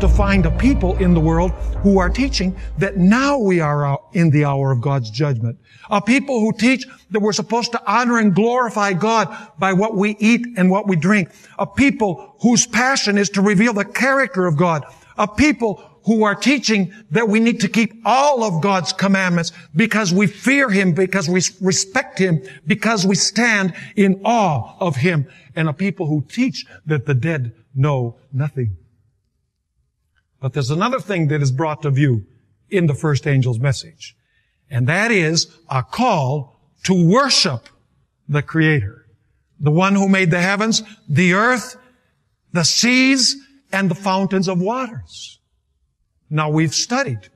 to find a people in the world who are teaching that now we are in the hour of God's judgment. A people who teach that we're supposed to honor and glorify God by what we eat and what we drink. A people whose passion is to reveal the character of God. A people who are teaching that we need to keep all of God's commandments because we fear Him, because we respect Him, because we stand in awe of Him. And a people who teach that the dead know nothing. But there's another thing that is brought to view in the first angel's message. And that is a call to worship the Creator. The one who made the heavens, the earth, the seas, and the fountains of waters. Now we've studied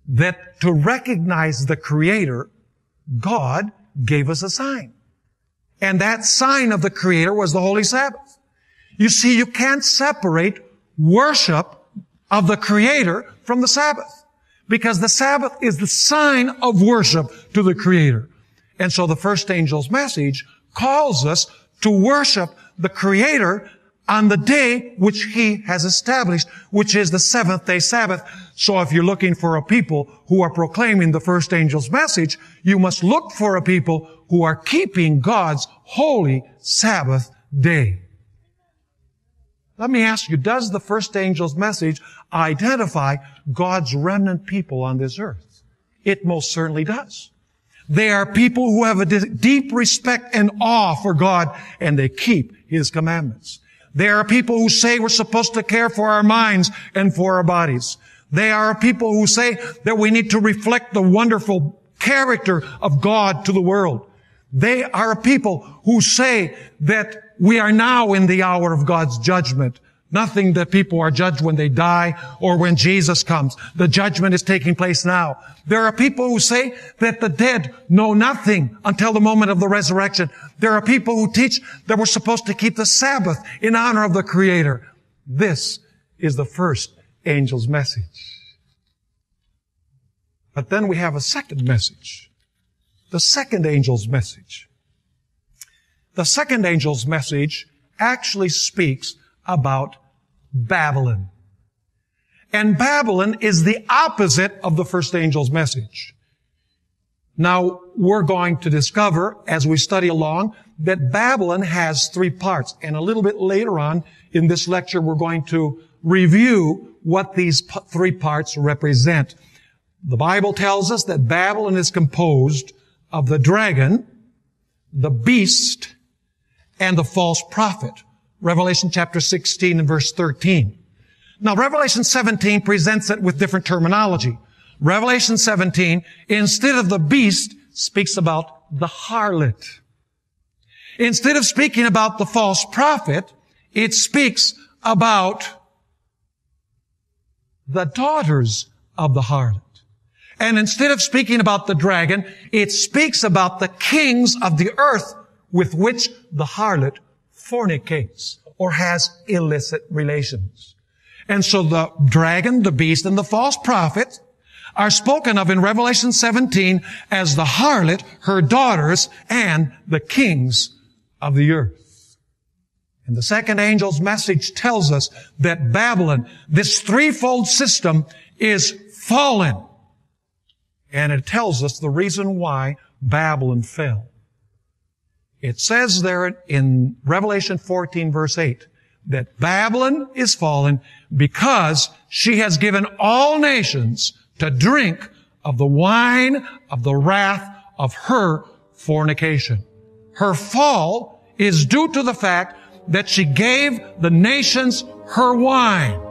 that to recognize the Creator, God gave us a sign. And that sign of the Creator was the Holy Sabbath. You see, you can't separate worship of the Creator from the Sabbath, because the Sabbath is the sign of worship to the Creator. And so the first angel's message calls us to worship the Creator on the day which He has established, which is the seventh day Sabbath. So if you're looking for a people who are proclaiming the first angel's message, you must look for a people who are keeping God's holy Sabbath day. Let me ask you, does the first angel's message identify God's remnant people on this earth? It most certainly does. They are people who have a deep respect and awe for God, and they keep His commandments. They are people who say we're supposed to care for our minds and for our bodies. They are people who say that we need to reflect the wonderful character of God to the world. They are people who say that we are now in the hour of God's judgment. Nothing that people are judged when they die or when Jesus comes. The judgment is taking place now. There are people who say that the dead know nothing until the moment of the resurrection. There are people who teach that we're supposed to keep the Sabbath in honor of the Creator. This is the first angel's message. But then we have a second message. The second angel's message. The second angel's message actually speaks about Babylon. And Babylon is the opposite of the first angel's message. Now, we're going to discover, as we study along, that Babylon has three parts. And a little bit later on in this lecture, we're going to review what these three parts represent. The Bible tells us that Babylon is composed of the dragon, the beast, and the false prophet. Revelation chapter 16 and verse 13. Now, Revelation 17 presents it with different terminology. Revelation 17, instead of the beast, speaks about the harlot. Instead of speaking about the false prophet, it speaks about the daughters of the harlot. And instead of speaking about the dragon, it speaks about the kings of the earth with which the harlot fornicates or has illicit relations. And so the dragon, the beast, and the false prophet are spoken of in Revelation 17 as the harlot, her daughters, and the kings of the earth. And the second angel's message tells us that Babylon, this threefold system, is fallen. And it tells us the reason why Babylon fell. It says there in Revelation 14 verse 8 that Babylon is fallen because she has given all nations to drink of the wine of the wrath of her fornication. Her fall is due to the fact that she gave the nations her wine.